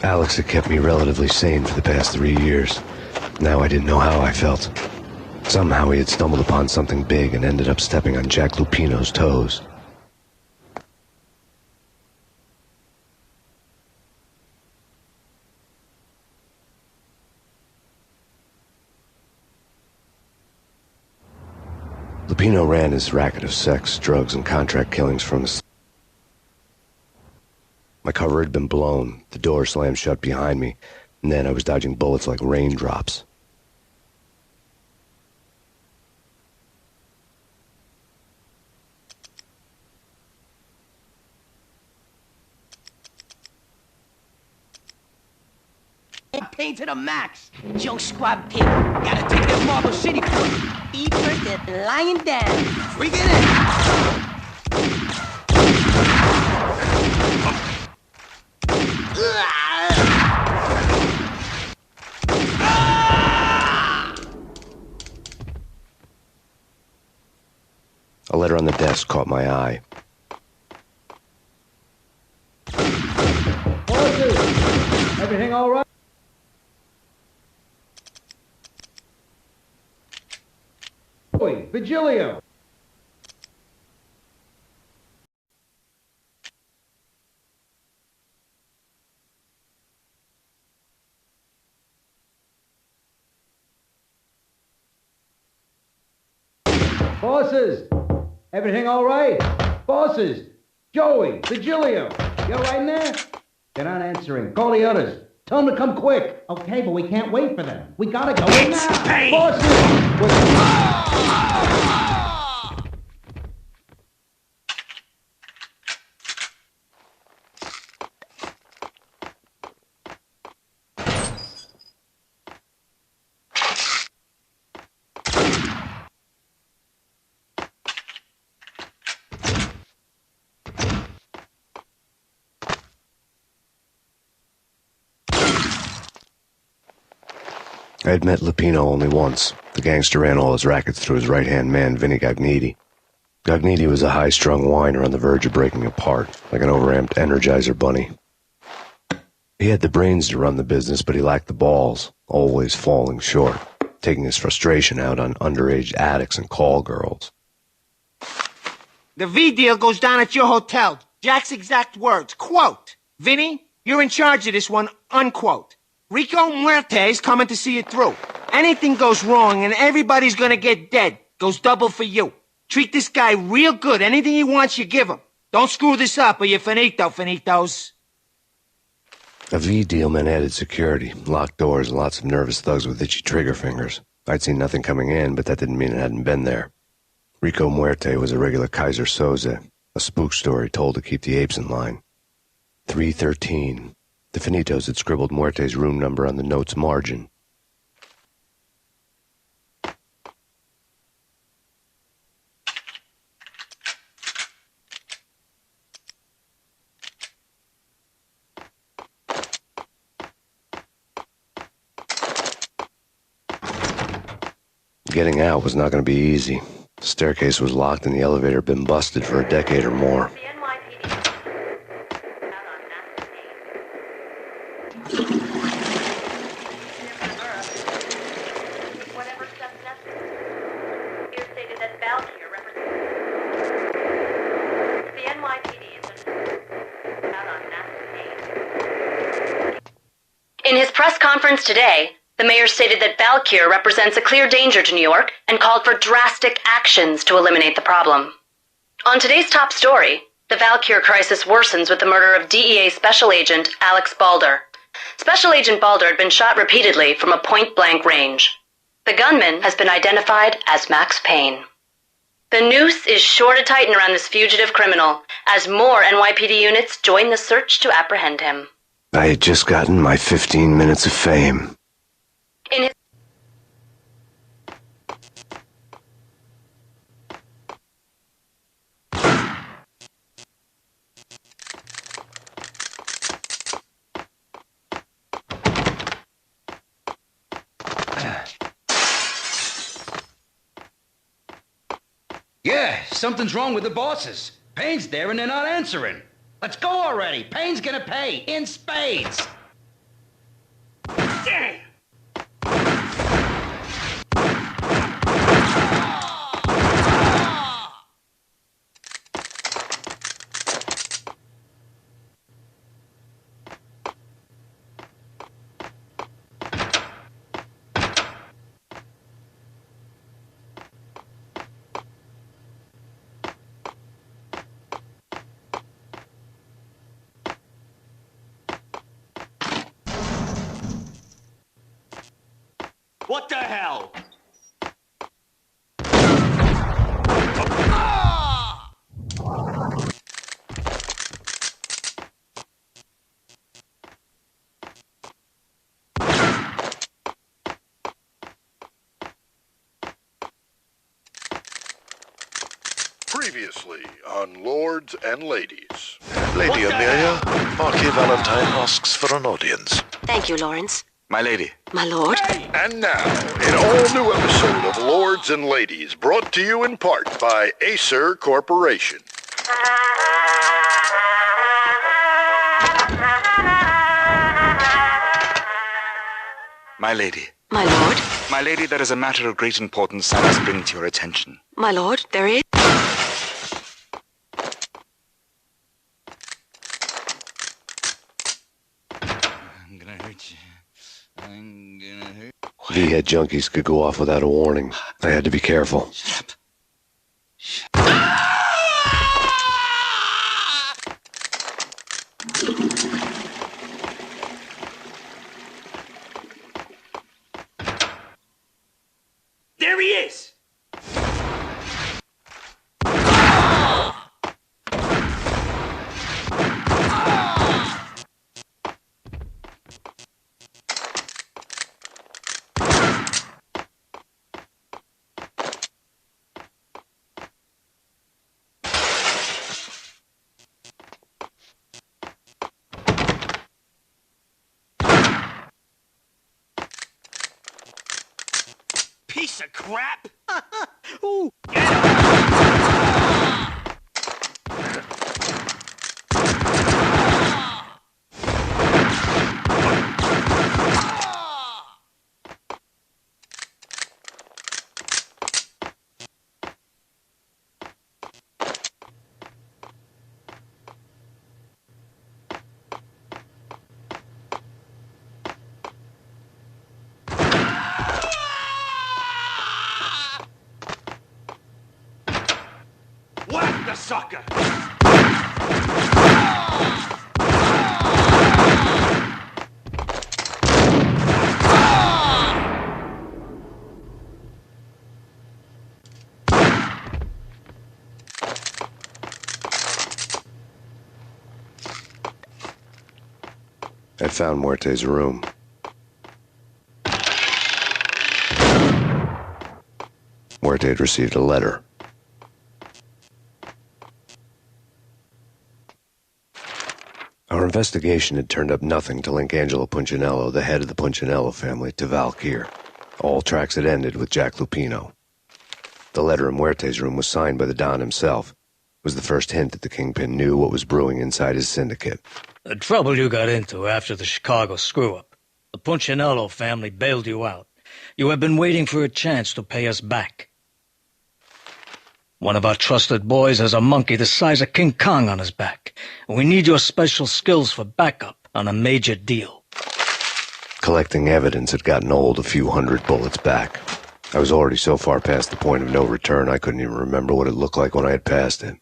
Alex had kept me relatively sane for the past 3 years. Now I didn't know how I felt. Somehow he had stumbled upon something big and ended up stepping on Jack Lupino's toes. Lupino ran his racket of sex, drugs, and contract killings from the... My cover had been blown, the door slammed shut behind me, and then I was dodging bullets like raindrops. Pain to the max. Junk squad pig. Gotta take that Marble City for it. Feet first and lying down. Bring it in. A letter on the desk caught my eye. Horses! Everything all right? Vigilio! Bosses! Everything all right? Bosses! Joey! Vigilio! You all right in there? They're not answering. Call the others. Tell them to come quick. Okay, but we can't wait for them. We gotta go in now. Maxpayne! Bosses! I had met Lupino only once. The gangster ran all his rackets through his right-hand man, Vinny Gagniti. Gagniti was a high-strung whiner on the verge of breaking apart, like an overamped Energizer bunny. He had the brains to run the business, but he lacked the balls, always falling short, taking his frustration out on underage addicts and call girls. The V deal goes down at your hotel. Jack's exact words, quote, "Vinny, you're in charge of this one," unquote. Rico Muerte's coming to see it through. Anything goes wrong and everybody's gonna get dead. Goes double for you. Treat this guy real good. Anything he wants, you give him. Don't screw this up or you're finito, finitos. A V deal meant added security, locked doors, and lots of nervous thugs with itchy trigger fingers. I'd seen nothing coming in, but that didn't mean it hadn't been there. Rico Muerte was a regular Kaiser Soze, a spook story told to keep the apes in line. 313. The Finitos had scribbled Muerte's room number on the note's margin. Getting out was not going to be easy. The staircase was locked and the elevator had been busted for a decade or more. In his press conference today, the mayor stated that Valkyr represents a clear danger to New York and called for drastic actions to eliminate the problem. On today's top story, the Valkyr crisis worsens with the murder of DEA Special Agent Alex Balder. Special Agent Balder had been shot repeatedly from a point-blank range. The gunman has been identified as Maxpayne. The noose is sure to tighten around this fugitive criminal as more NYPD units join the search to apprehend him. I had just gotten my 15 minutes of fame. In his Yeah, something's wrong with the bosses. Payne's there and they're not answering. Let's go already. Payne's gonna pay in spades. What the hell? Previously on Lords and Ladies. Lady Amelia, Marquis Valentine asks for an audience. Thank you, Lawrence. My lady. My lord? And now, an all-new episode of Lords and Ladies, brought to you in part by Acer Corporation. My lady. My lord? My lady, there is a matter of great importance I must bring to your attention. My lord, there is... I'm gonna hurt you. I'm gonna hurt you. V-head junkies could go off without a warning. I had to be careful. There he is! Piece of crap! Ooh, get him! Whack the sucker! I found Muerte's room. Muerte had received a letter. Our investigation had turned up nothing to link Angelo Punchinello, the head of the Punchinello family, to Valkyr. All tracks had ended with Jack Lupino. The letter in Muerte's room was signed by the Don himself. It was the first hint that the Kingpin knew what was brewing inside his syndicate. The trouble you got into after the Chicago screw-up. The Punchinello family bailed you out. You have been waiting for a chance to pay us back. One of our trusted boys has a monkey the size of King Kong on his back. We need your special skills for backup on a major deal. Collecting evidence had gotten old a few hundred bullets back. I was already so far past the point of no return I couldn't even remember what it looked like when I had passed it.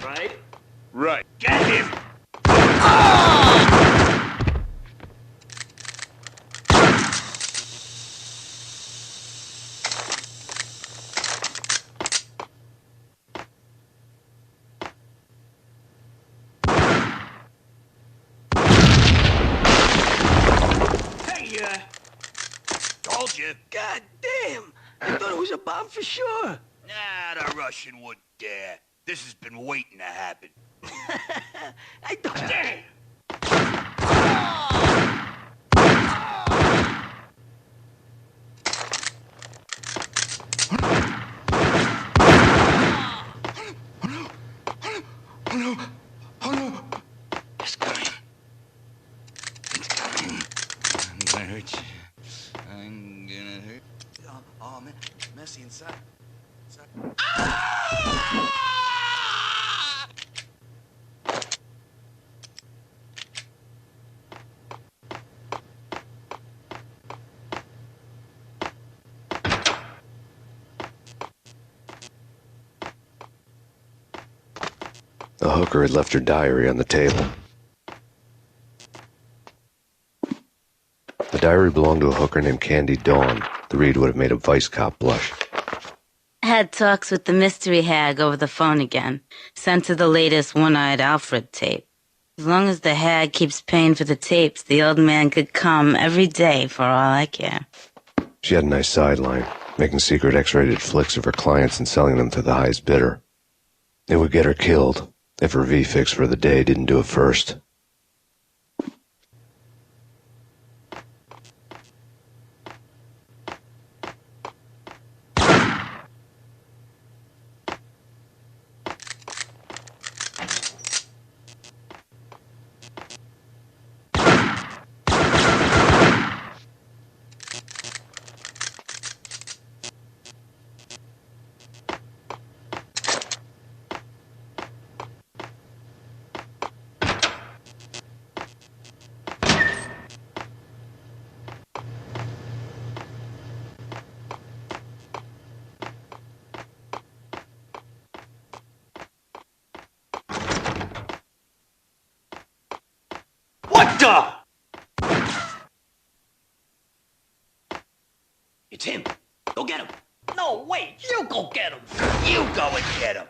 Right? Right. Get him! Hey, told you. God damn! I thought it was a bomb for sure. Nah, the Russian wouldn't dare. This has been waiting to happen. I thought... Damn! gonna hurt you. I'm gonna hurt you. Oh, man. Messy inside. The hooker had left her diary on the table. The diary belonged to a hooker named Candy Dawn. The read would have made a vice cop blush. Had talks with the mystery hag over the phone again. Sent her the latest One-Eyed Alfred tape. As long as the hag keeps paying for the tapes, the old man could come every day for all I care. She had a nice sideline, making secret X-rated flicks of her clients and selling them to the highest bidder. It would get her killed if her V-fix for the day didn't do it first. What the? It's him. Go get him. No, wait. You go get him. You go and get him.